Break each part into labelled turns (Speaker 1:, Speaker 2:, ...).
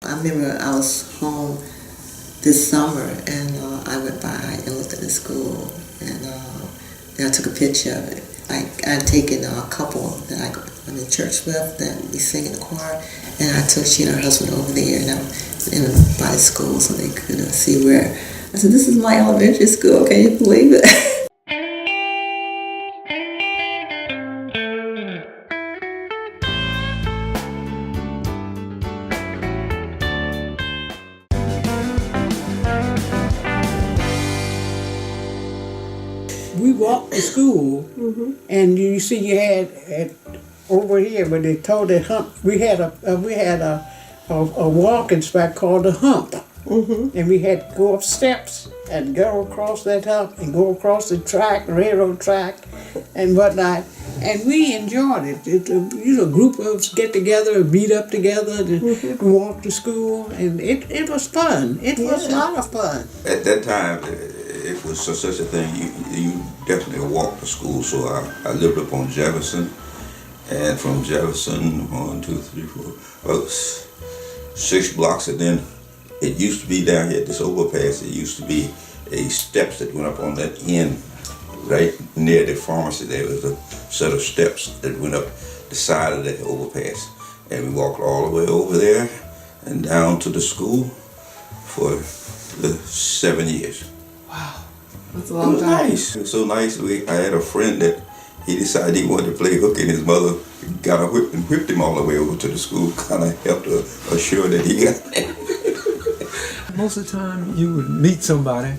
Speaker 1: I remember I was home this summer, and I went by and looked at the school, and then I took a picture of it. I'd taken a couple that I'm in church with that we sing in the choir, and I took she and her husband over there, and I'm by the school so they could see where. I said, "This is my elementary school. Can you believe it?"
Speaker 2: We walked to school, and you see, you had over here where they told that hump. We had a walking spot called the hump, and we had to go up steps and go across that hump and go across the track, railroad track, and whatnot. And we enjoyed it. A group of us get together, meet up together, and walk to school, and it was fun. It was a lot of fun.
Speaker 3: At that time, it was such a thing. You definitely walked to school. So I lived up on Jefferson, and from Jefferson, 1, 2, 3, 4, about 6 blocks, and then it used to be down here at this overpass. It used to be a steps that went up on that end, right near the pharmacy. There was a set of steps that went up the side of that overpass, and we walked all the way over there and down to the school for the 7 years.
Speaker 4: Wow, that's a long time.
Speaker 3: Nice. It was so nice. I had a friend that he decided he wanted to play hooky, and his mother got a whip and whipped him all the way over to the school. Kind of helped assure that he got there.
Speaker 5: Most of the time, you would meet somebody,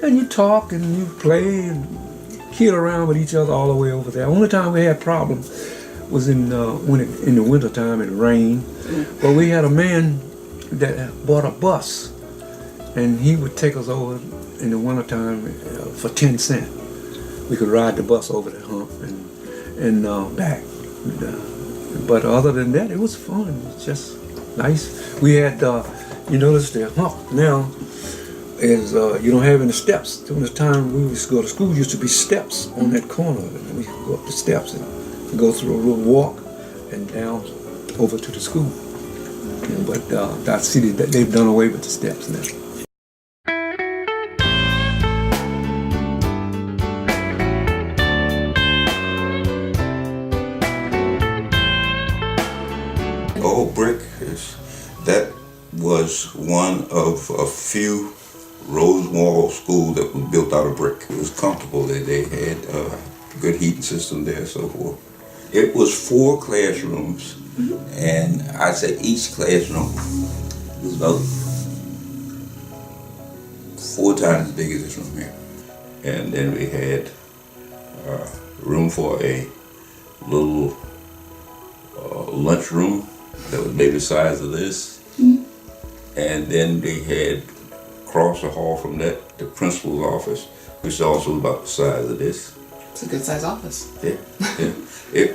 Speaker 5: and you talk and you play and kid around with each other all the way over there. Only time we had problems was in the winter time. It rained, but we had a man that bought a bus, and he would take us over in the wintertime for 10 cents. We could ride the bus over the hump and back. But other than that, it was fun. It was just nice. We had, you notice the hump now is you don't have any steps. During the time we used to go to school, used to be steps on that corner. And we could go up the steps and go through a little walk and down over to the school. But I see that they've done away with the steps now.
Speaker 3: Old brick that was one of a few Rosenwald schools that was built out of brick. It was comfortable. They had a good heating system there and so forth. It was 4 classrooms, and I'd say each classroom was about 4 times as big as this room here. And then we had room for a little lunch room that was maybe the size of this. And then they had across the hall from that the principal's office, which also was about the size of this.
Speaker 4: It's a good sized office.
Speaker 3: Yeah.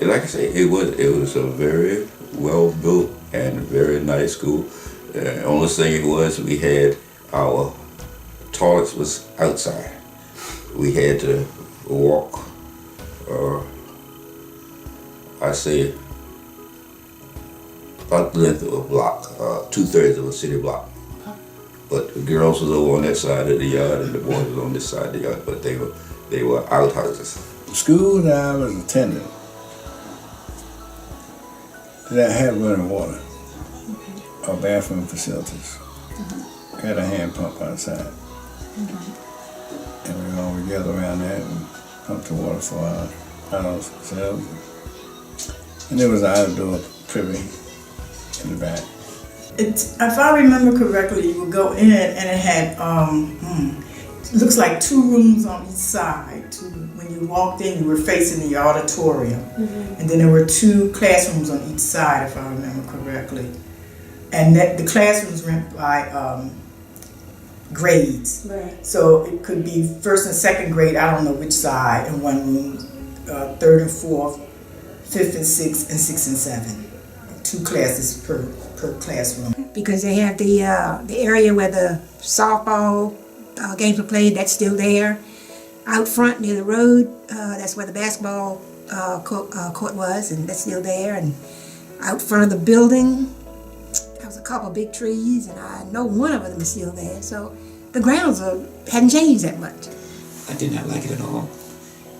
Speaker 3: Like I say, it was a very well built and very nice school. Only thing it was, we had our toilets was outside. We had to walk, I say, about the length of a block, 2/3 of a city block. But the girls was over on that side of the yard, and the boys was on this side of the yard. But they were outhouses.
Speaker 6: The school that I was attending did not have running water or bathroom facilities. Had a hand pump outside, and we all would gather around that and pump the water for ourselves. And there was an outdoor privy in the back.
Speaker 7: If I remember correctly, you would go in and it had, it looks like 2 rooms on each side. When you walked in, you were facing the auditorium. And then there were 2 classrooms on each side, if I remember correctly. And the classrooms went by grades. Right. So it could be 1st and 2nd grade, I don't know which side, in one room, 3rd and 4th, 5th and 6th, and 6th and 7. 2 classes per classroom.
Speaker 8: Because they have the area where the softball games were played, that's still there. Out front near the road, that's where the basketball court was, and that's still there. And out front of the building, was a couple big trees, and I know one of them is still there. So the grounds hadn't changed that much.
Speaker 9: I did not like it at all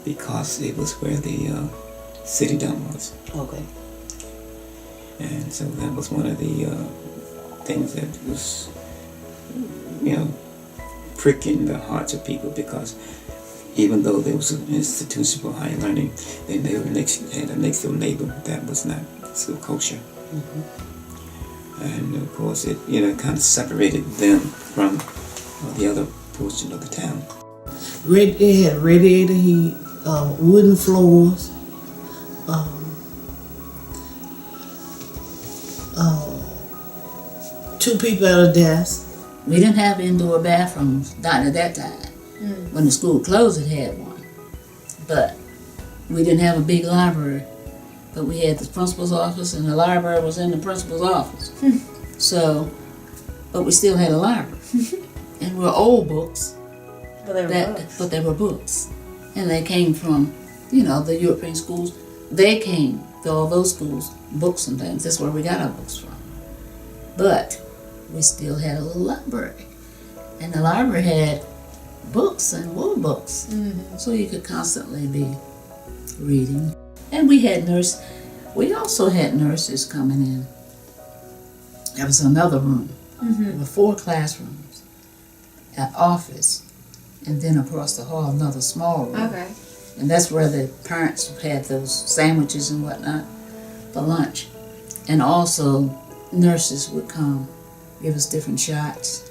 Speaker 9: because it was where the city dump was.
Speaker 1: Okay.
Speaker 9: And so that was one of the things that was, pricking the hearts of people, because even though there was an institution for higher learning, they had a next door neighbor that was not so kosher. Mm-hmm. And of course it kind of separated them from the other portion of the town.
Speaker 10: They had radiator heat, wooden floors, two people at a desk.
Speaker 11: We didn't have indoor bathrooms, not at that time. When the school closed, it had one. But we didn't have a big library. But we had the principal's office, and the library was in the principal's office. So, but we still had a library. And were old books.
Speaker 7: But they were books.
Speaker 11: But they were books. And they came from, the European schools. They came to all those schools, books and things. That's where we got our books from. But we still had a little library. And the library had books and more books. Mm-hmm. So you could constantly be reading. And we also had nurses coming in. There was another room. Mm-hmm. There were 4 classrooms, an office, and then across the hall another small room.
Speaker 12: Okay.
Speaker 11: And that's where the parents had those sandwiches and whatnot for lunch. And also nurses would come, give us different shots,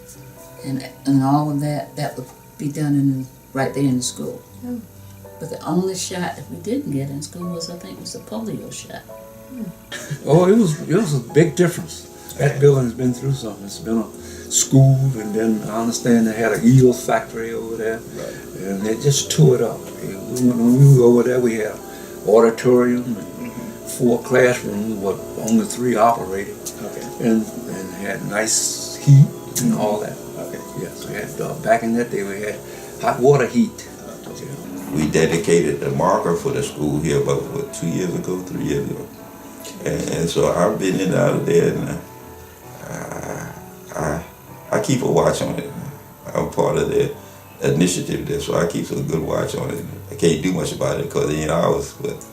Speaker 11: and all of that would be done right there in the school. Oh. But the only shot that we didn't get in school was the polio shot.
Speaker 5: Oh, it was a big difference. That building's been through something. It's been a school, and then I understand they had an eel factory over there, and they just tore it up. When we were over there, we had an auditorium and 4 classrooms, but only 3 operated, and had nice heat and all that. Yes, we had back in that day we had hot water heat.
Speaker 3: We dedicated a marker for the school here about 3 years ago, and so I've been in and out of there, and I keep a watch on it. I'm part of the initiative there, so I keep a good watch on it. I can't do much about it because it ain't ours, but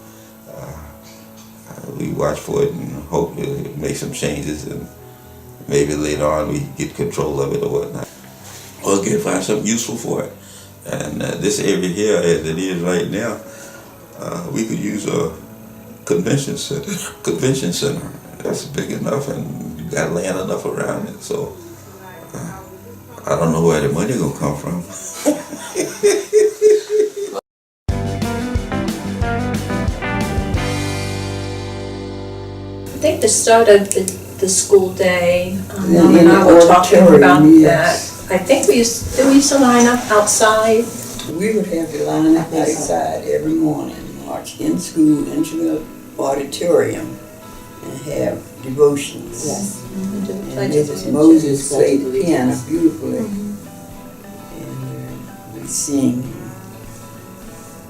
Speaker 3: we watch for it and hope it makes some changes, and maybe later on we get control of it or whatnot. Or can find something useful for it. And this area here, as it is right now, we could use a convention center. That's big enough, and you got land enough around it. So I don't know where the money gonna come from.
Speaker 12: I think the start of the school day, Mom and I were talking about that. I think we used to line up outside.
Speaker 13: We would have to line up outside every morning, march in school into the auditorium, and have devotions.
Speaker 12: Yes.
Speaker 13: And Mrs. Moses played the piano beautifully. And we sing and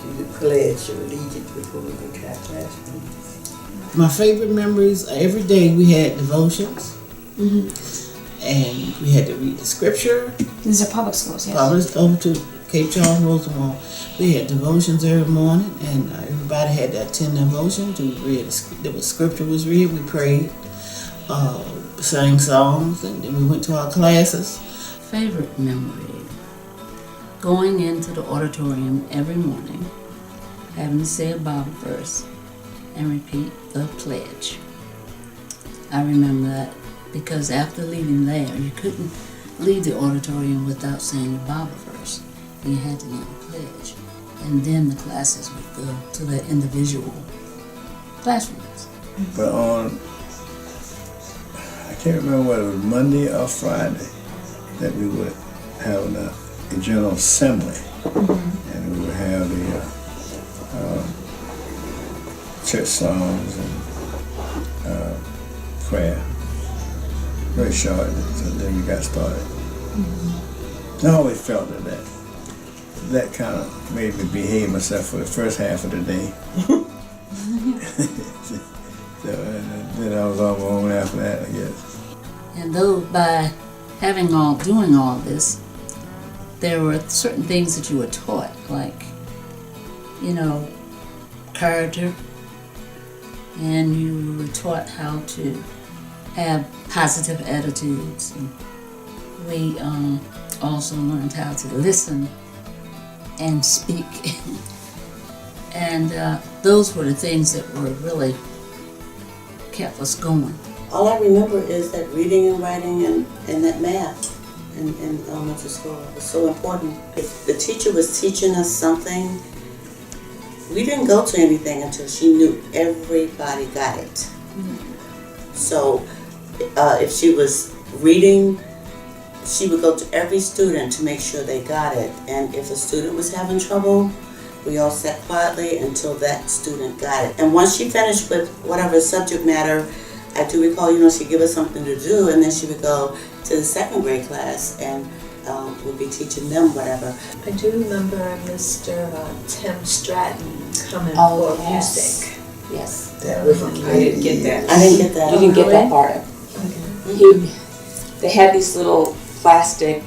Speaker 13: do the pledge of allegiance before we go to our classrooms.
Speaker 10: My favorite memories, every day we had devotions. And we had to read the scripture.
Speaker 12: These are public schools, yes.
Speaker 10: Public, over to Cape Charles, Rosenwald. We had devotions every morning, and everybody had to attend devotions. We read, the scripture was read, we prayed, sang songs, and then we went to our classes.
Speaker 11: Favorite memory, going into the auditorium every morning, having to say a Bible verse, and repeat the pledge. I remember that. Because after leaving there, you couldn't leave the auditorium without saying a Bible verse. You had to learn the pledge. And then the classes would go to their individual classrooms.
Speaker 6: But I can't remember whether it was Monday or Friday, that we would have a general assembly. And we would have the church songs and prayer. Very short, so then we got started. I always felt that kind of made me behave myself for the first half of the day. So then I was on my own after that, I guess.
Speaker 11: And though by doing all this, there were certain things that you were taught, like, character, and you were taught how to have positive attitudes. And we also learned how to listen and speak. And those were the things that were really kept us going.
Speaker 14: All I remember is that reading and writing and that math in elementary school was so important. If the teacher was teaching us something, we didn't go to anything until she knew everybody got it. Mm-hmm. So if she was reading, she would go to every student to make sure they got it. And if a student was having trouble, we all sat quietly until that student got it. And once she finished with whatever subject matter, I do recall, she'd give us something to do, and then she would go to the second grade class and would be teaching them whatever.
Speaker 12: I do remember Mr. Tim Stratton coming
Speaker 15: Oh,
Speaker 12: for
Speaker 15: yes.
Speaker 12: music.
Speaker 15: Yes.
Speaker 14: That was
Speaker 4: I didn't get that.
Speaker 14: I didn't get that.
Speaker 15: You didn't get that part. They had these little plastic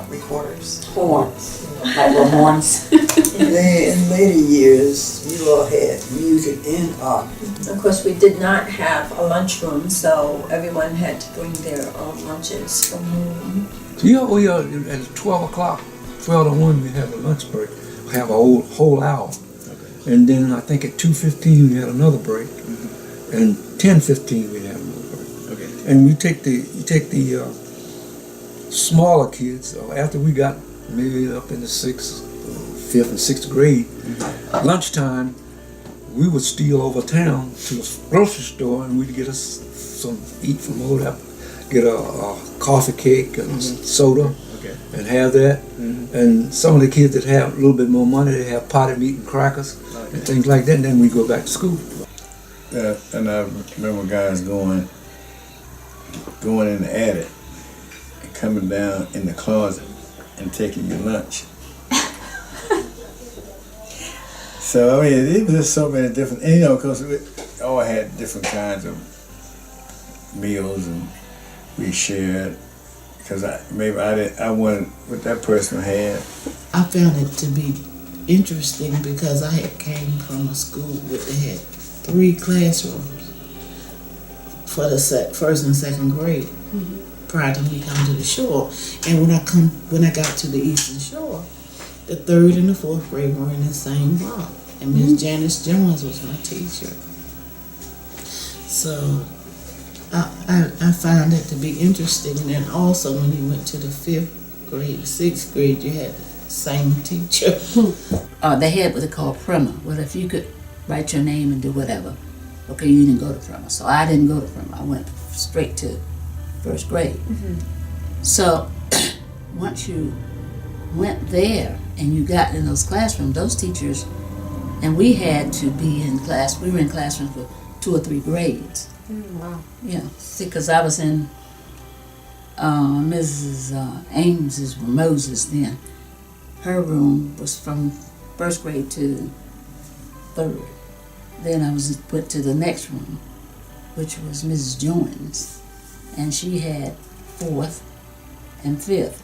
Speaker 4: Recorders.
Speaker 15: horns, like little horns.
Speaker 13: In later years, you all had music and art.
Speaker 12: Of course, we did not have a lunchroom, so everyone had to bring their own lunches from home.
Speaker 5: So we are at 12 o'clock, 12 to 1, we have a lunch break. We have a whole hour. Okay. And then I think at 2:15 we had another break. Mm-hmm. And 10:15 we had another break. Okay. And you take the smaller kids, after we got maybe up in the 5th and 6th grade, mm-hmm. lunchtime, we would steal over town to the grocery store and we'd get us some eat from over there, get a coffee cake and mm-hmm. soda, okay. and have that. Mm-hmm. And some of the kids that have a little bit more money, they have potted meat and crackers okay. and things like that, and then we go back to school.
Speaker 6: And I remember guys going in the attic and coming down in the closet and taking your lunch. So, it was just so many different, and because we all had different kinds of meals and we shared, because I wanted what that person had.
Speaker 10: I found it to be interesting because I had came from a school where they had 3 classrooms for the first and second grade mm-hmm. prior to me coming to the shore. And when I got to the Eastern Shore, the 3rd and the 4th grade were in the same block, and Miss mm-hmm. Janice Jones was my teacher. So I found it to be interesting. And then also when you went to the 5th grade, 6th grade, you had the same teacher.
Speaker 11: They had what they call primer. Well, if you could write your name and do whatever, okay, you didn't go to primer. So I didn't go to primer. I went straight to 1st grade. Mm-hmm. So once you went there and you got in those classrooms, those teachers, and we had to be in class. We were in classrooms for 2 or 3 grades.
Speaker 15: Wow.
Speaker 11: Yeah, see, because I was in Mrs. Ames's Moses then. Her room was from 1st grade to 3rd. Then I went to the next room, which was Mrs. Jones, and she had 4th and 5th.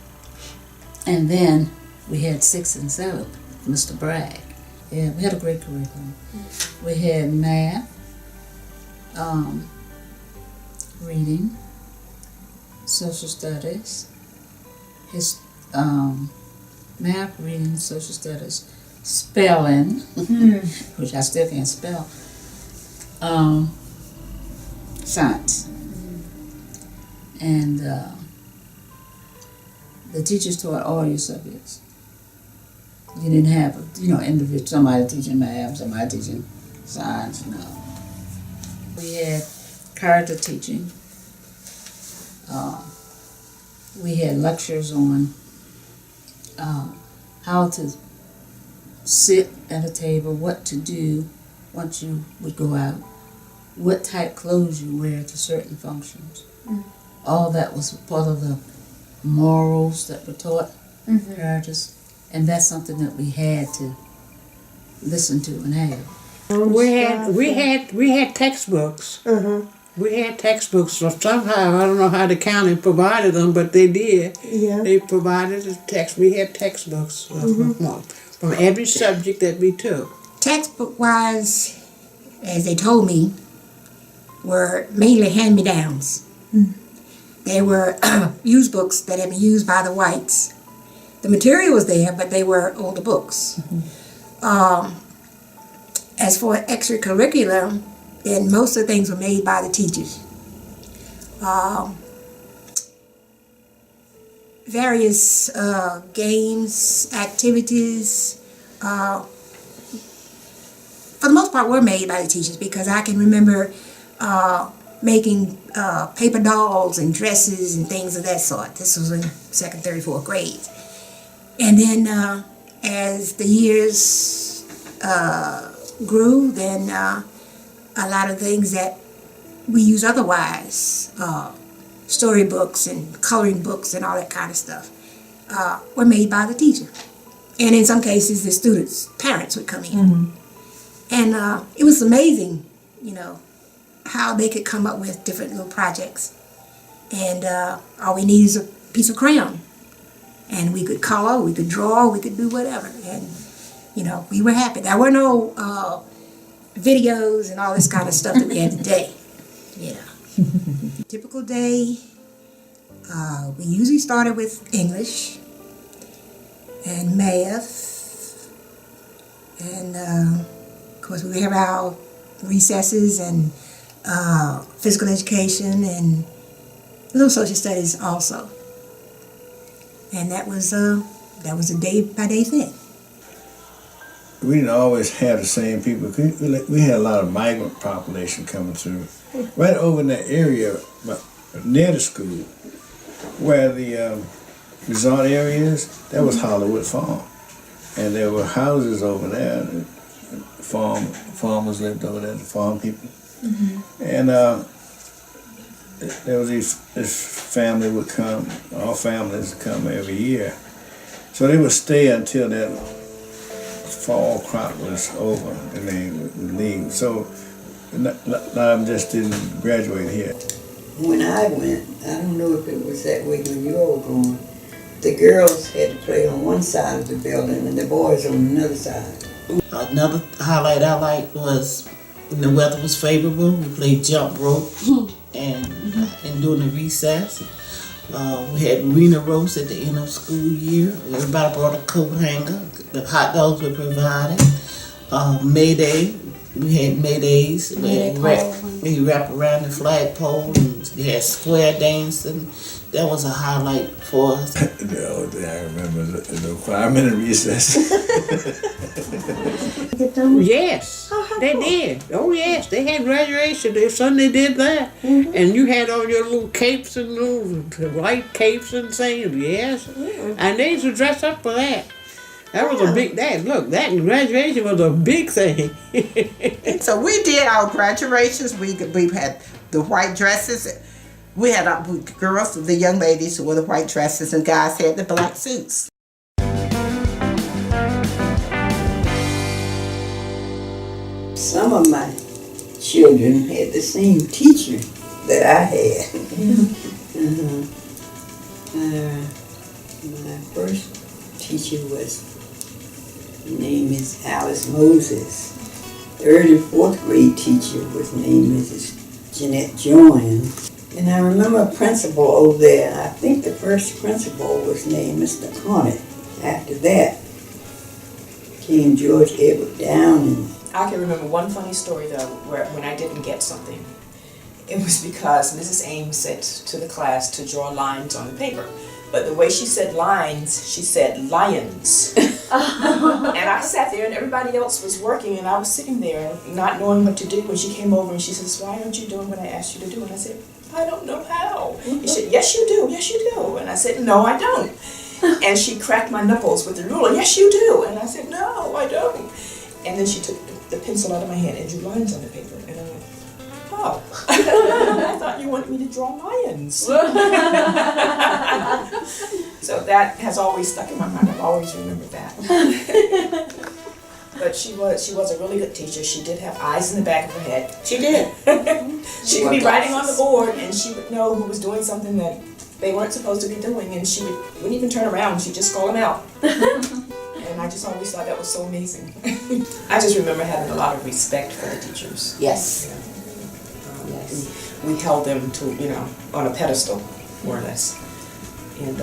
Speaker 11: And then we had 6th and 7th, Mr. Bragg. Yeah, we had a great curriculum. We had math, reading, social studies, math, reading, social studies, spelling, which I still can't spell, science. And the teachers taught all your subjects. You didn't have, individual, somebody teaching math, somebody teaching science, no. We had character teaching. We had lectures on how to sit at a table, what to do once you would go out, what type clothes you wear to certain functions. Mm-hmm. All that was part of the morals that were taught, mm-hmm. characters, and that's something that we had to listen to and have.
Speaker 2: We had textbooks, mm-hmm. We had textbooks, so somehow, I don't know how the county provided them, but they did.
Speaker 8: Yeah.
Speaker 2: They provided the text. We had textbooks from every subject that we took.
Speaker 8: Textbook-wise, as they told me, were mainly hand-me-downs. They were used books that had been used by the whites. The material was there, but they were older books. As for extracurricular, then most of the things were made by the teachers. Various games, activities, for the most part were made by the teachers, because I can remember making paper dolls and dresses and things of that sort. This was in second, third, fourth grade. And then as the years grew, then a lot of things that we use otherwise, storybooks and coloring books and all that kind of stuff, were made by the teacher. And in some cases, the students' parents would come in. And it was amazing, how they could come up with different little projects. And all we need is a piece of crayon. And we could color, we could draw, we could do whatever. And, we were happy. There were no videos and all this kind of stuff that we had today. Typical day, we usually started with English and math. And, of course, we have our recesses and physical education and a little social studies also. And that was a day-by-day thing.
Speaker 6: We didn't always have the same people. We had a lot of migrant population coming through. Right over in that area, near the school, where the resort area is, that was Hollywood Farm. And there were houses over there. Farmers lived over there, the farm people. And there was this family would come, all families would come every year. So they would stay until that fall crop was over and they would leave. So a lot of them just didn't graduate here.
Speaker 13: When I went, I don't know if it was that way when you all were going, the girls had to play on one side of the building and the boys on another side.
Speaker 10: Another highlight I liked was when the weather was favorable, we played jump rope and during the recess. We had arena roast at the end of school year. Everybody brought a coat hanger. The hot dogs were provided. May Day, we had May Days. We wrap around the flagpole and we had square dancing. That was a highlight for us.
Speaker 6: The only thing I remember is the 5-minute recess.
Speaker 2: Yes, they did. Oh yes, they had graduation. Their Sunday did that, and you had on your little capes and little white capes and things. Yes, and they used to dress up for that. That was a big. That graduation was a big thing.
Speaker 4: So we did our graduations. We had the white dresses. We had our girls, the young ladies who wore the white dresses, and guys had the black suits.
Speaker 13: Some of my children had the same teacher that I had. My first teacher her name is Alice Moses. Third and fourth grade teacher was named Mrs. Jeanette Jones. And I remember a principal over there, and I think the first principal was named Mr. Conant. After that came George Edward Downing.
Speaker 15: I can remember one funny story though, when I didn't get something. It was because Mrs. Ames said to the class to draw lines on the paper. But the way she said lines, she said lions. And I sat there and everybody else was working and I was sitting there not knowing what to do. And she came over and she says, "Why aren't you doing what I asked you to do?" And I said, "I don't know how." She said, "Yes you do, yes you do." And I said, "No I don't." And she cracked my knuckles with the ruler. "Yes you do." And I said, "No I don't." And then she took the pencil out of my hand and drew lines on the paper. And I went, "Oh, I thought you wanted me to draw lions." So that has always stuck in my mind. I've always remembered that. But she was a really good teacher. She did have eyes in the back of her head.
Speaker 14: She did.
Speaker 15: She would be writing on the board, and she would know who was doing something that they weren't supposed to be doing, and she wouldn't even turn around. She'd just call them out. And I just always thought that was so amazing. I just remember having a lot of respect for the teachers.
Speaker 11: Yes.
Speaker 15: Yes. We held them to, on a pedestal, more or less. And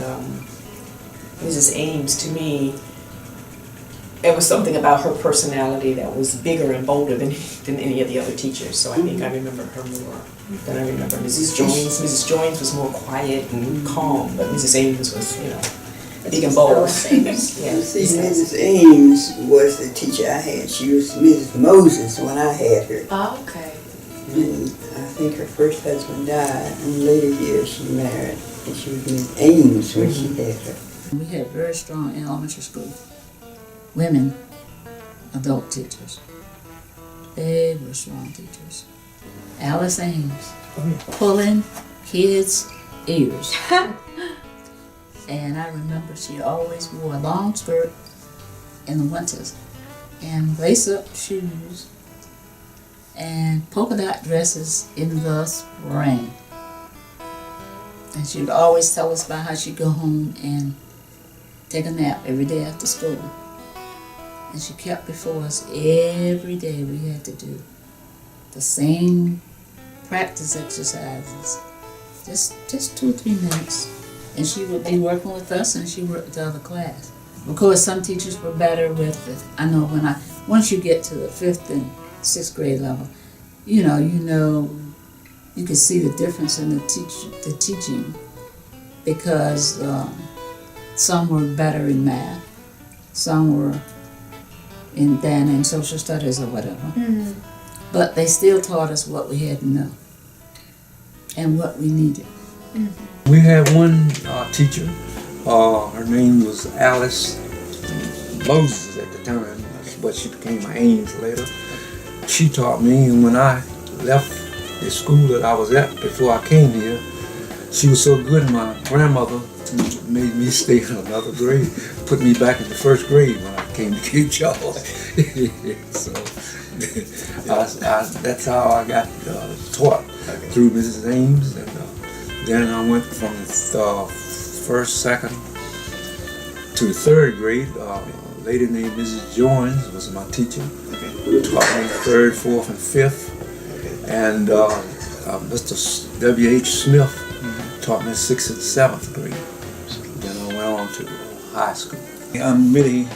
Speaker 15: Mrs. Ames, to me, it was something about her personality that was bigger and bolder than any of the other teachers. So I think I remember her more than I remember Mrs. Joines. Mrs. Joines was more quiet and calm, but Mrs. Ames was, big and bold.
Speaker 13: Yes. See, Mrs. Ames was the teacher I had. She was Mrs. Moses when I had her.
Speaker 12: Oh, okay.
Speaker 13: And I think her first husband died. In later years she married. And she was Mrs. Ames when she had her.
Speaker 11: We had very strong elementary school women, adult teachers. They were strong teachers. Alice Ames, pulling kids' ears. And I remember she always wore a long skirt in the winters and lace-up shoes and polka dot dresses in the spring. And she would always tell us about how she'd go home and take a nap every day after school. And she kept before us every day we had to do the same practice exercises, just 2 or 3 minutes. And she would be working with us and she worked with the other class. Of course, some teachers were better with it. I know once you get to the 5th and 6th grade level, you can see the difference in the teaching because some were better in math, some were in social studies or whatever. Mm-hmm. But they still taught us what we had to know and what we needed.
Speaker 5: Mm-hmm. We had one teacher, her name was Alice Moses at the time, but she became my Ames later. She taught me, and when I left the school that I was at before I came here, she was so good, my grandmother made me stay in another grade, put me back in the 1st grade when I came to Cape Charles. So that's how I got taught through Mrs. Ames, and then I went from the 1st, 2nd to the 3rd grade. A lady named Mrs. Joines was my teacher. Taught me 3rd, 4th, and 5th. And Mr. W.H. Smith taught me 6th and 7th grade. Then I went on to high school.
Speaker 9: I'm really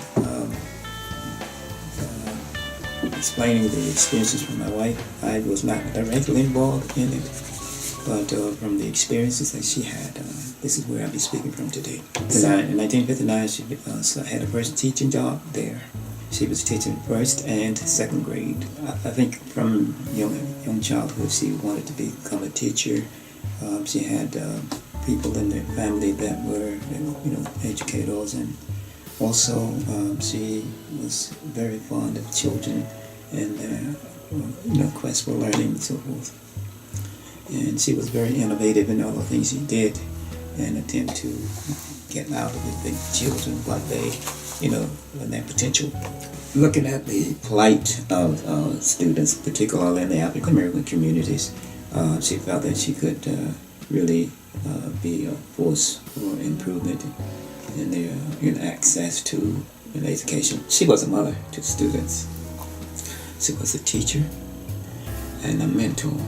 Speaker 9: explaining the experiences from my wife. I was not directly involved in it, but from the experiences that she had, this is where I'll be speaking from today. In 1959, she had her first teaching job there. She was teaching 1st and 2nd grade. I think from young childhood, she wanted to become a teacher. She had people in the family that were, educators, and also she was very fond of children and their quest for learning and so forth. And she was very innovative in all the things she did and attempt to get out of the children what they, and their potential. Looking at the plight of students, particularly in the African American communities, she felt that she could really be a force for improvement in their access to education. She was a mother to students. She was a teacher and a mentor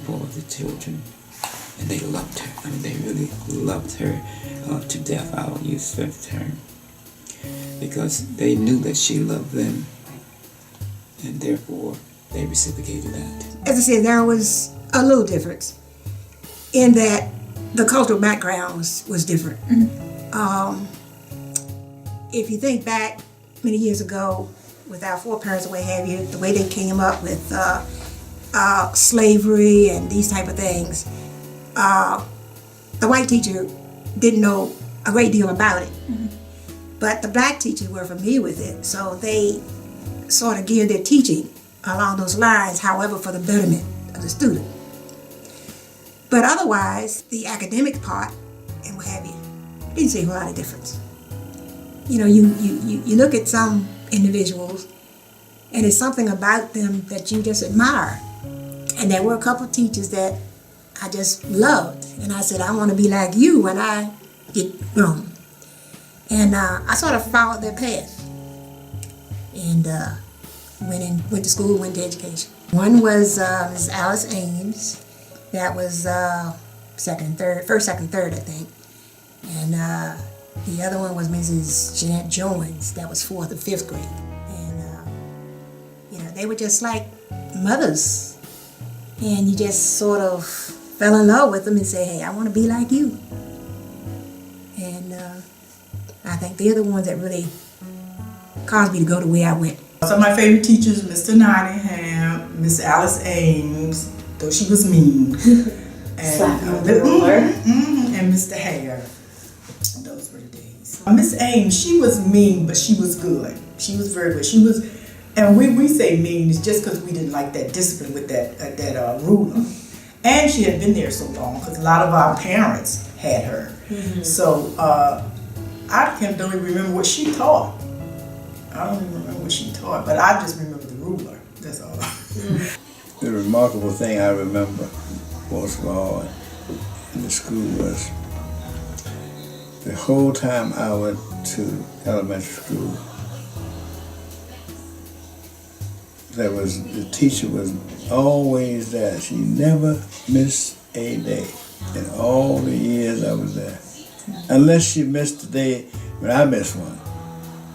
Speaker 9: for the children, and they loved her. I mean, they really loved her to death. I'll use that term, because they knew that she loved them, and therefore they reciprocated that.
Speaker 8: As I said, there was a little difference in that the cultural background was different. If you think back many years ago, with our foreparents or what have you, the way they came up with slavery and these type of things, the white teacher didn't know a great deal about it. Mm-hmm. But the black teachers were familiar with it, so they sort of geared their teaching along those lines, however, for the betterment of the student. But otherwise, the academic part and what have you, didn't see a whole lot of difference. You look at some individuals And it's something about them that you just admire. And there were a couple of teachers that I just loved. And I said, I want to be like you when I get grown. And I sort of followed their path. And went to school, went to education. One was Ms. Alice Ames. That was first, second, third, I think. And the other one was Mrs. Jeanette Jones. That was 4th and 5th grade. And, they were just like mothers. And you just sort of fell in love with them and say, hey, I want to be like you. And I think they're the ones that really caused me to go the way I went.
Speaker 7: Some of my favorite teachers, Mr. Nottingham, Miss Alice Ames, though she was mean. And Mr. Hare. Those were the days. Miss Ames, she was mean, but she was good. She was very good. She was, and we say mean, it's just because we didn't like that discipline with that ruler. And she had been there so long because a lot of our parents had her. Mm-hmm. So I don't even remember what she taught. I don't even remember what she taught, but I just remember the ruler. That's all.
Speaker 6: The remarkable thing I remember most of all in the school was the whole time I went to elementary school, the teacher was always there. She never missed a day in all the years I was there. Unless she missed the day when I missed one.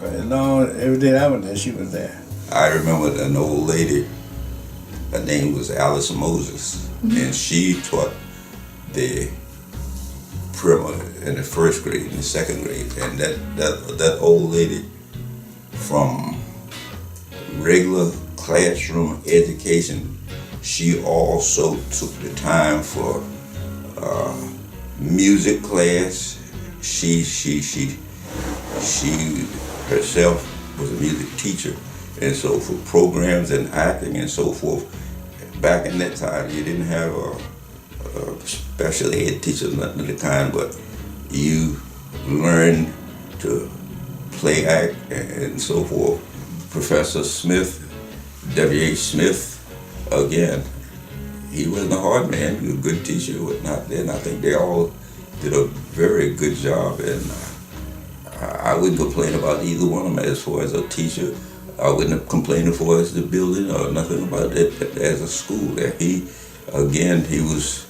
Speaker 6: But every day I was there, she was there.
Speaker 3: I remember an old lady, her name was Alice Moses, and she taught the primer in the 1st grade and the 2nd grade. And that old lady, from regular classroom education, she also took the time for music class. She herself was a music teacher, and so for programs and acting and so forth. Back in that time, you didn't have a special ed teacher, nothing of the kind, but you learned to play act and so forth. Professor Smith, W.H. Smith, again, he wasn't a hard man, he was a good teacher, whatnot. And I think they all did a very good job, and I wouldn't complain about either one of them as far as a teacher. I wouldn't complain as far as the building or nothing about it as a school. He was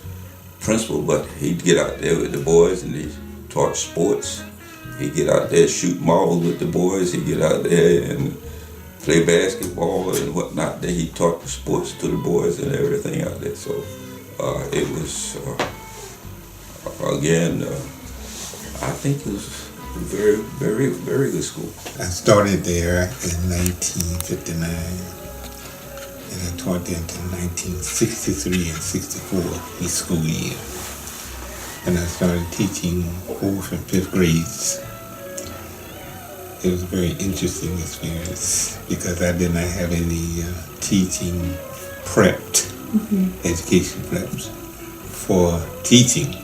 Speaker 3: principal, but he'd get out there with the boys and he taught sports. He'd get out there, shoot marbles with the boys. He'd get out there and play basketball and whatnot. Then he taught the sports to the boys and everything out there. So it was, I think it was a very, very, very good school.
Speaker 16: I started there in 1959, and I taught there until 1963 and 64, each school year. And I started teaching 4th and 5th grades. It was a very interesting experience because I did not have any teaching prepped, education prepped for teaching.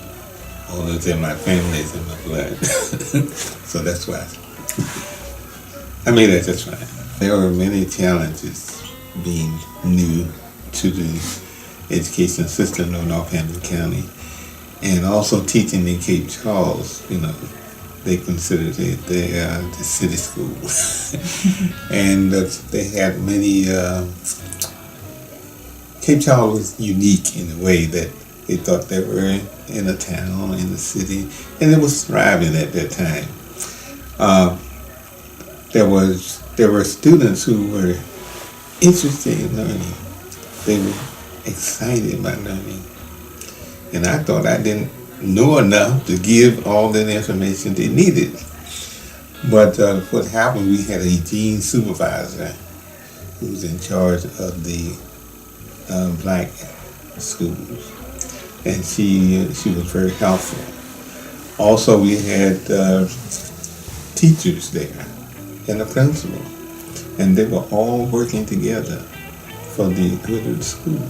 Speaker 16: Although it's in my family, it's in my blood. So that's why I made that just fine. There were many challenges being new to the education system of Northampton County, and also teaching in Cape Charles. They considered it the city school. And they had many, Cape Charles was unique in a way that they thought they were in a town, in the city, and it was thriving at that time. There were students who were interested in learning. They were excited by learning. And I thought I didn't know enough to give all that information they needed. But what happened, we had a Eugene supervisor who was in charge of the black schools. And she was very helpful. Also, we had teachers there and a principal, and they were all working together for the good of the school.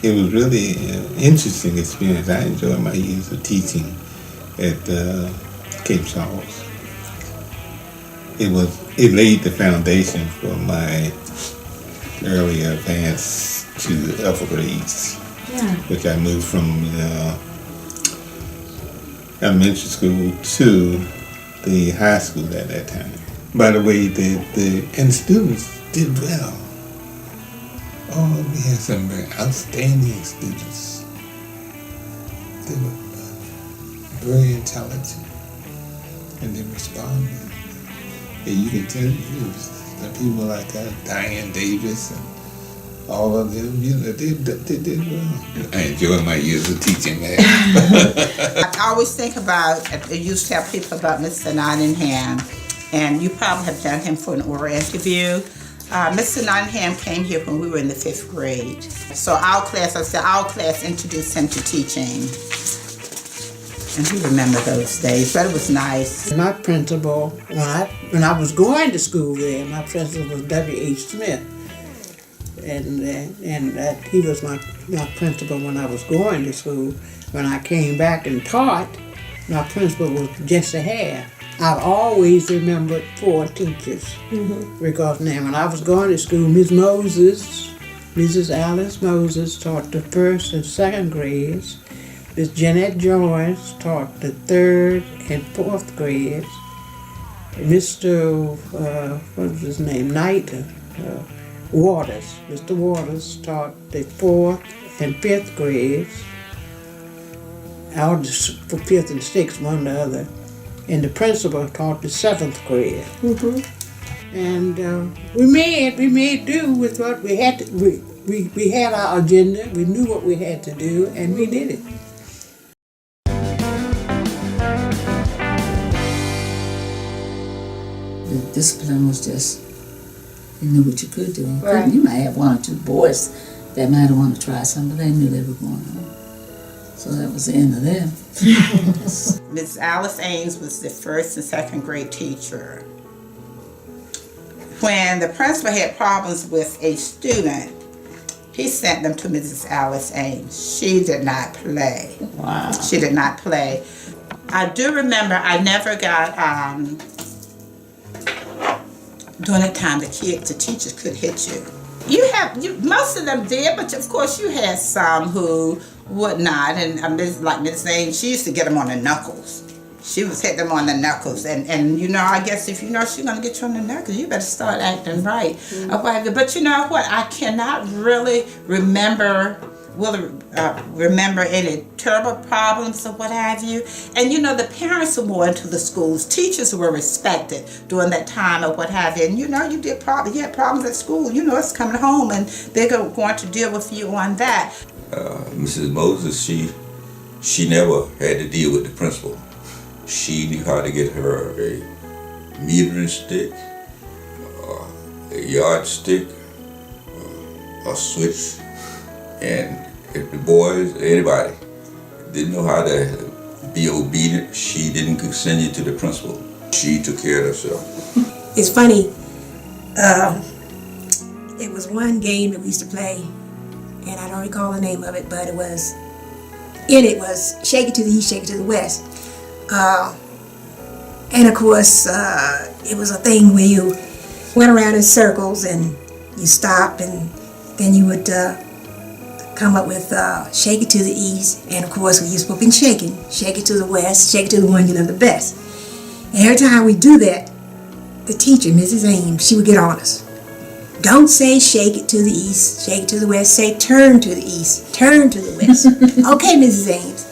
Speaker 16: It was really an interesting experience. I enjoyed my years of teaching at Cape Charles. it laid the foundation for my early advance to the upper grades, which I moved from elementary school to the high school at that time. By the way, the students did well. Oh, we had some very outstanding students. They were very intelligent, and they responded. And you can tell the people like Diane Davis and all of them, they did well. I enjoyed my years of teaching math.
Speaker 4: I always think about, I used to tell people about Mr. Nottingham, and you probably have done him for an oral interview. Mr. Nottingham came here when we were in the 5th grade. So our class introduced him to teaching. And he remembered those days, but it was nice.
Speaker 2: My principal, when I was going to school there, my principal was W.H. Smith. And he was my principal when I was going to school. When I came back and taught, my principal was Jesse Hare. I've always remembered 4 teachers. Because now when I was going to school, Mrs. Alice Moses taught the 1st and 2nd grades. Miss Jeanette Joyce taught the 3rd and 4th grades. Mr. What was his name? Waters. Mr. Waters taught the 4th and 5th grades. I was for 5th and 6th, one or the other. And the principal taught the 7th grade. And we made do with what we had to. We had our agenda. We knew what we had to do, and we did it.
Speaker 11: The discipline was just, you knew what you could do. You might have 1 or 2 boys that might have wanted to try something, but they knew they were going on. So that was the end of them.
Speaker 4: Miss Alice Ames was the 1st and 2nd grade teacher. When the principal had problems with a student, he sent them to Mrs. Alice Ames. She did not play.
Speaker 14: Wow.
Speaker 4: She did not play. I do remember I never got, during that time the teachers could hit you. Most of them did, but of course you had some who would not, and like Miss Ames, she used to get them on the knuckles. She was hitting them on the knuckles, and I guess if you know she's gonna get you on the knuckles, you better start acting right. But you know what? I cannot really remember any terrible problems or what have you. And the parents were more into the schools. Teachers were respected during that time or what have you. And you had problems at school. It's coming home, and they're going to deal with you on that.
Speaker 3: Mrs. Moses, she never had to deal with the principal. She knew how to get her a metering stick, a yardstick, a switch, and if the boys, anybody, didn't know how to be obedient, she didn't send you to the principal. She took care of herself.
Speaker 8: It's funny, it was one game that we used to play, and I don't recall the name of it, but it was shake it to the east, shake it to the west. And of course, it was a thing where you went around in circles and you stopped, and then you would come up with shake it to the east, and of course we used to be shaking, shake it to the west, shake it to the one you love the best. And every time we do that, the teacher, Mrs. Ames, she would get on us. Don't say shake it to the east, shake it to the west, say turn to the east, turn to the west. Okay, Mrs. Ames.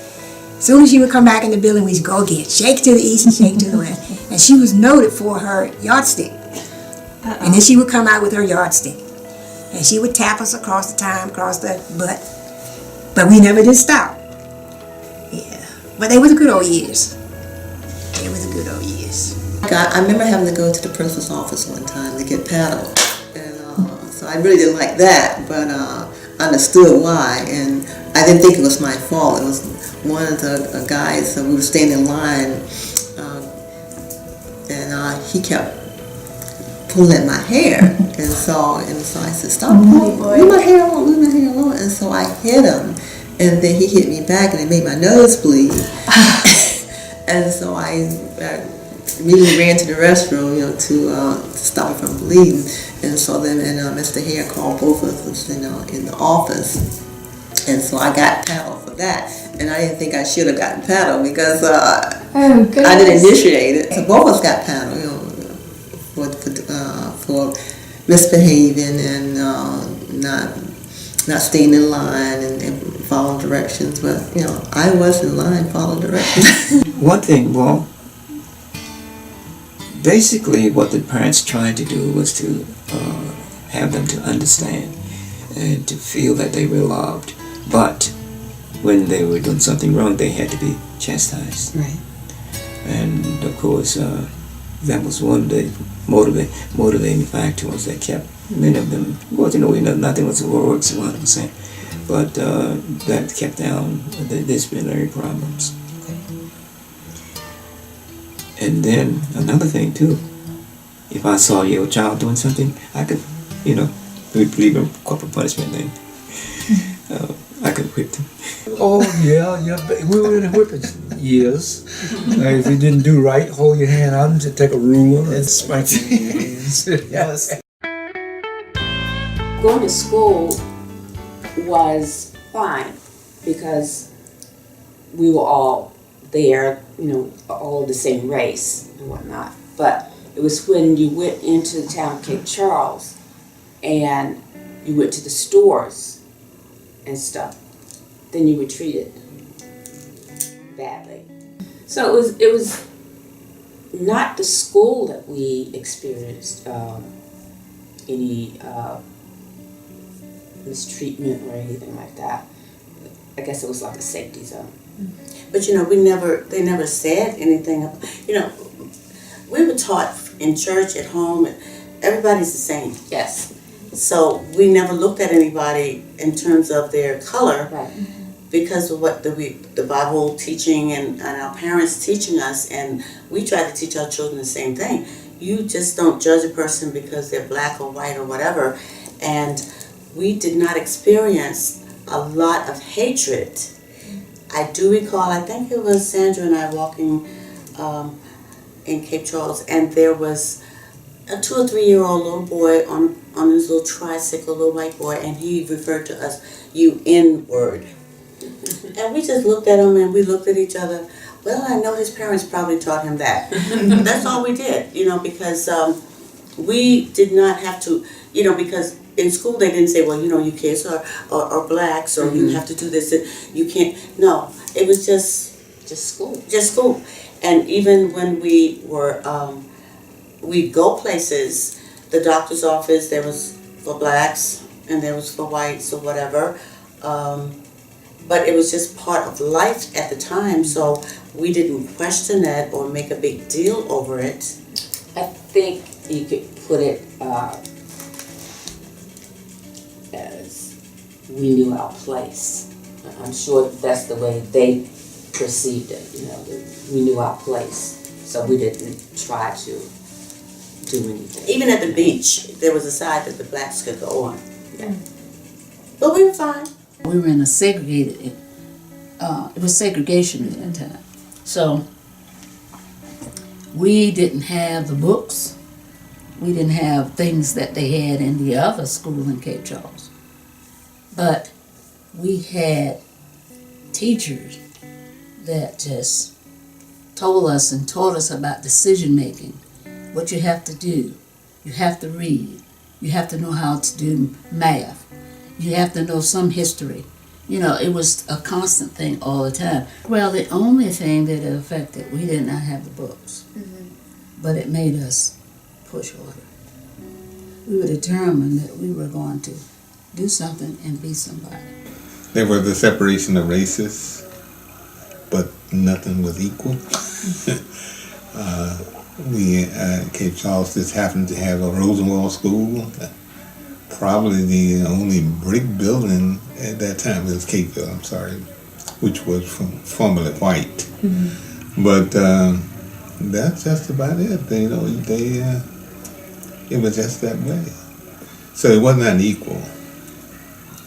Speaker 8: As soon as she would come back in the building, we'd go again, shake it to the east and shake it to the west. And she was noted for her yardstick. And then she would come out with her yardstick. And she would tap us across the butt. But we never did stop. Yeah. But they were the good old years. They were the good old years.
Speaker 1: I remember having to go to the principal's office one time to get paddled. And so I really didn't like that, but I understood why. And I didn't think it was my fault. It was one of the guys, we were standing in line, and he kept pulling at my hair. And so I said, stop pulling, leave my hair alone, leave my hair alone. And so I hit him, and then he hit me back, and it made my nose bleed. And so I immediately ran to the restroom, to stop it from bleeding. And so then, Mr. Hare called both of us, in the office. And so I got paddled for that. And I didn't think I should have gotten paddled because I didn't initiate it. So both of us got paddled, for misbehaving and not staying in line and following directions. But, I was in line, following directions.
Speaker 9: One thing, well, basically what the parents tried to do was to have them to understand and to feel that they were loved. But when they were doing something wrong, they had to be chastised.
Speaker 1: Right.
Speaker 9: And of course, that was one of the motivating factors that kept many of them. Well, nothing was works, what I'm saying, but that kept down the disciplinary problems. And then another thing too, if I saw your child doing something, I could, we believe in corporal punishment then. I could whip them.
Speaker 5: Oh yeah, we were in the whipping years. If you didn't do right, hold your hand out and just take a ruler and spank your hands.
Speaker 10: Yes.
Speaker 17: Going to school was fine because we were all there, all the same race and whatnot. But it was when you went into the town of Cape Charles and you went to the stores and stuff, then you were treated badly. So it was not the school that we experienced any mistreatment or anything like that. I guess it was like a safety zone.
Speaker 14: But they never said anything. We were taught in church, at home, everybody's the same.
Speaker 17: Yes.
Speaker 14: So we never looked at anybody in terms of their color,
Speaker 17: right,
Speaker 14: because of what the Bible teaching and our parents teaching us, and we try to teach our children the same thing. You just don't judge a person because they're black or white or whatever. And we did not experience a lot of hatred. I do recall, I think it was Sandra and I walking in Cape Charles, and there was a 2 or 3 year old little boy on his little tricycle, little white boy, and he referred to us, "You N-word." And we just looked at him and we looked at each other. Well, I know his parents probably taught him that. That's all we did, because we did not have to, because in school they didn't say, well, you kids are black, so you have to do this. You can't. No, it was just
Speaker 17: school.
Speaker 14: Just school. And even when we were, we'd go places, the doctor's office, there was for blacks and there was for whites or whatever. But it was just part of life at the time, so we didn't question it or make a big deal over it.
Speaker 17: I think you could put it as we knew our place. I'm sure that's the way they perceived it, that we knew our place. So we didn't try to do anything.
Speaker 14: Even at the beach, there was a side that the blacks could go on. Yeah. But we were fine.
Speaker 11: We were in a segregated, it was segregation at that time. So we didn't have the books. We didn't have things that they had in the other school in Cape Charles. But we had teachers that just told us and taught us about decision making, what you have to do. You have to read. You have to know how to do math. You have to know some history. It was a constant thing all the time. Well, the only thing that it affected, we did not have the books. But it made us push harder. We were determined that we were going to do something and be somebody.
Speaker 16: There was a separation of races, but nothing was equal. We Cape Charles just happened to have a Rosenwald school. Probably the only brick building at that time was Capeville, which was formerly white. But that's just about it. It was just that way. So it was not equal.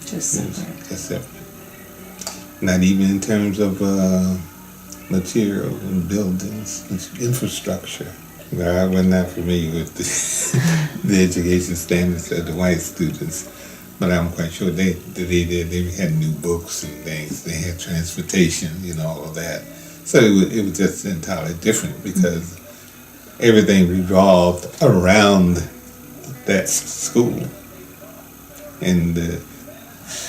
Speaker 11: Just separate.
Speaker 16: Just separate. Not even in terms of materials and buildings and infrastructure. I was not familiar with the education standards of the white students, but I'm quite sure they had new books and things. They had transportation and all of that. So it was just entirely different because everything revolved around that school. And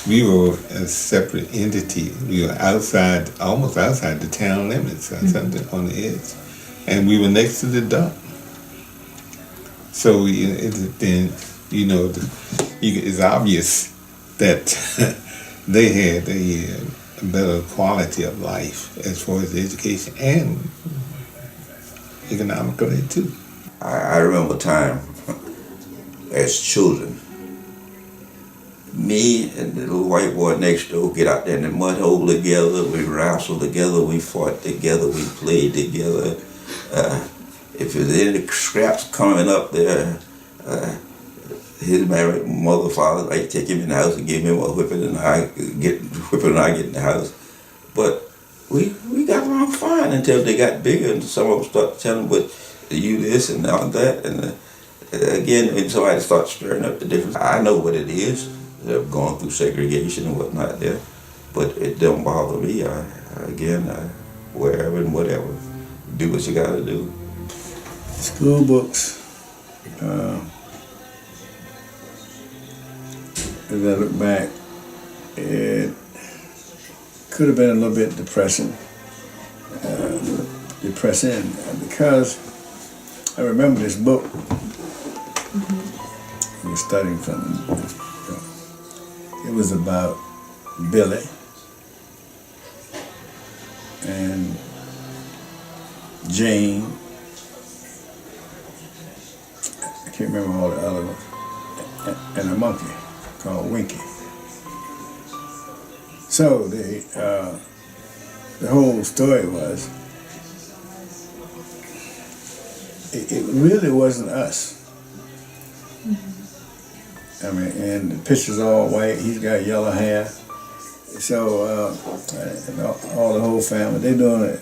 Speaker 16: we were a separate entity. We were outside, almost outside the town limits, or something on the edge. And we were next to the dump. So it's obvious that they had a better quality of life as far as education and economically too.
Speaker 3: I remember a time as children, me and the little white boy next door get out there in the mud hole together, we wrestled together, we fought together, we played together. If there's any scraps coming up there, his mother, father, I'd take him in the house and give him a whipping, and I get in the house. But we got along fine until they got bigger, and some of them started telling, "But you this and all that," and again, when somebody starts stirring up the difference, I know what it is. They're going through segregation and whatnot there, but it don't bother me. Wherever and whatever, do what you gotta do.
Speaker 6: School books. As I look back, it could have been a little bit depressing because I remember this book we were studying from. It was about Billy and Jane. I can't remember all the other ones. And a monkey called Winky. So the whole story was, it really wasn't us. I mean, and the picture's all white. He's got yellow hair. So and all the whole family, they're doing it.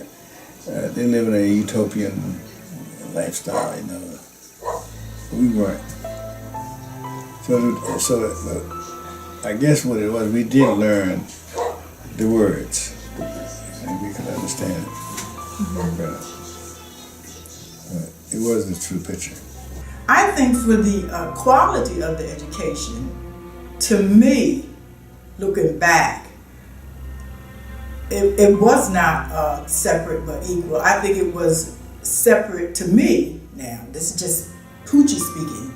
Speaker 6: They're living a utopian lifestyle, We weren't. So I guess what it was, we did learn the words, and we could understand it better. But it wasn't a true picture.
Speaker 7: I think for the quality of the education, to me, looking back, it was not separate but equal. I think it was separate to me now. This is just Poochie speaking.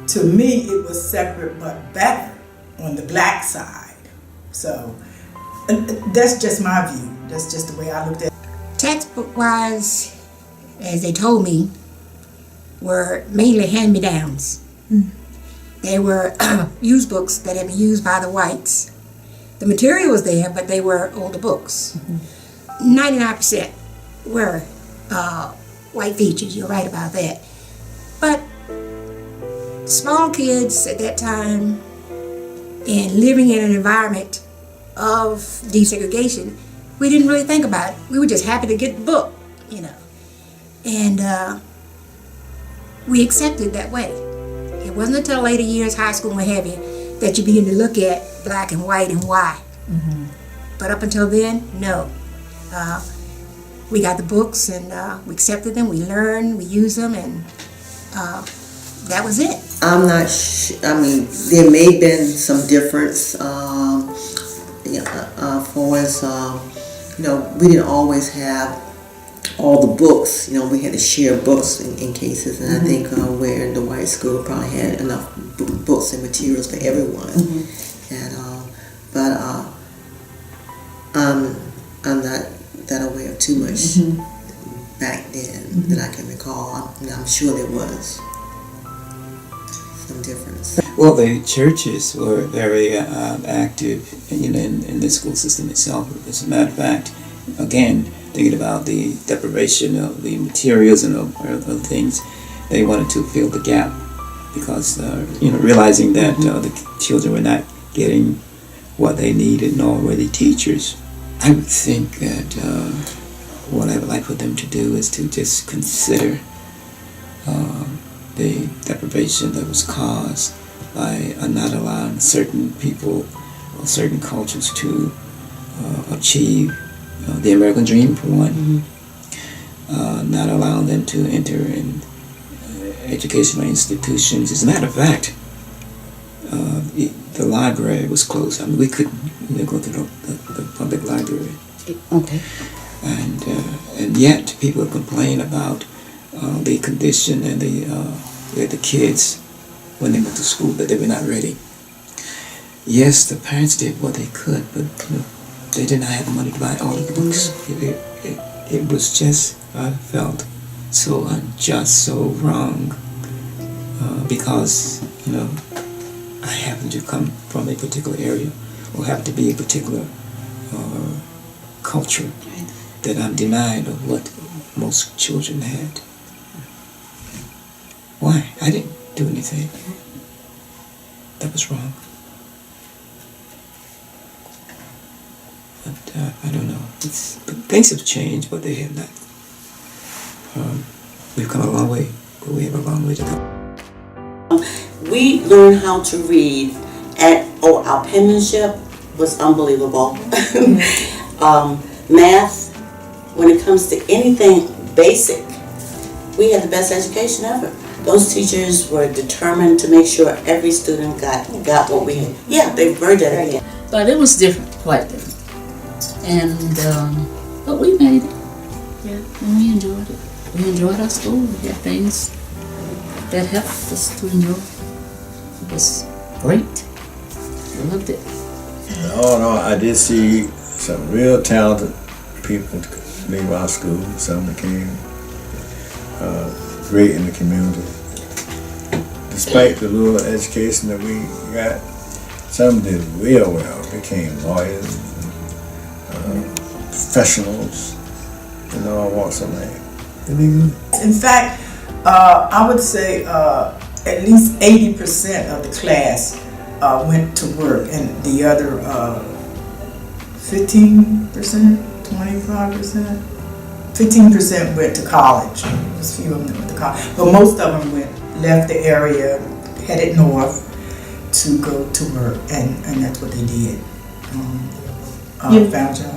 Speaker 7: To me, it was separate but better on the black side. So that's just my view. That's just the way I looked at it.
Speaker 8: Textbook-wise, as they told me, were mainly hand-me-downs. They were used books that had been used by the whites. The material was there, but they were older books. 99% were white features, you're right about that. But small kids at that time and living in an environment of desegregation, we didn't really think about it. We were just happy to get the book, And we accepted that way. It wasn't until later years, high school and what have you, that you begin to look at black and white and why. But up until then, no. We got the books and we accepted them, we learned, we used them, and that was it.
Speaker 1: I'm not I mean, there may have been some difference for us, we didn't always have all the books, we had to share books in cases, and I think where the white school probably had enough books and materials for everyone. And I'm not that aware of too much back then that I can recall. I'm sure there was some difference.
Speaker 9: Well, the churches were very active, in the school system itself. As a matter of fact, again, thinking about the deprivation of the materials and other things, they wanted to fill the gap because, realizing that the children were not getting what they needed, nor were the teachers. I would think that what I would like for them to do is to just consider the deprivation that was caused by not allowing certain people or certain cultures to achieve the American dream, for one. Not allowing them to enter in educational institutions. As a matter of fact, the library was closed. I mean, we couldn't go to the public library.
Speaker 11: Okay.
Speaker 9: And yet people complain about the condition and the kids when they went to school, that they were not ready. Yes, the parents did what they could, but they did not have the money to buy all of the books. It was just, I felt, so unjust, so wrong, because I happen to come from a particular area or happen to be a particular culture that I'm denied of what most children had. Why? I didn't do anything. That was wrong. But I don't know. But things have changed, but they have not. We've come a long way, but we have a long way to go.
Speaker 14: We learned how to read our penmanship was unbelievable. Math, when it comes to anything basic, we had the best education ever. Those teachers were determined to make sure every student got what we had. Yeah, they were dedicated.
Speaker 11: But it was different, quite different. And, but we made it. Yeah. And we enjoyed it. We enjoyed our school. We had things that helped us to enjoy. It was great. I loved it.
Speaker 6: No, I did see some real talented people leave our school. Some became great in the community. Despite the little education that we got, some did real well. Became lawyers, professionals, in all walks of life.
Speaker 7: In fact, I would say at least 80% of the class went to work, and the other 15%, 25%, 15% went to college. Just a few of them went to college, but most of them left the area, headed north to go to work, and that's what they did. Found jobs.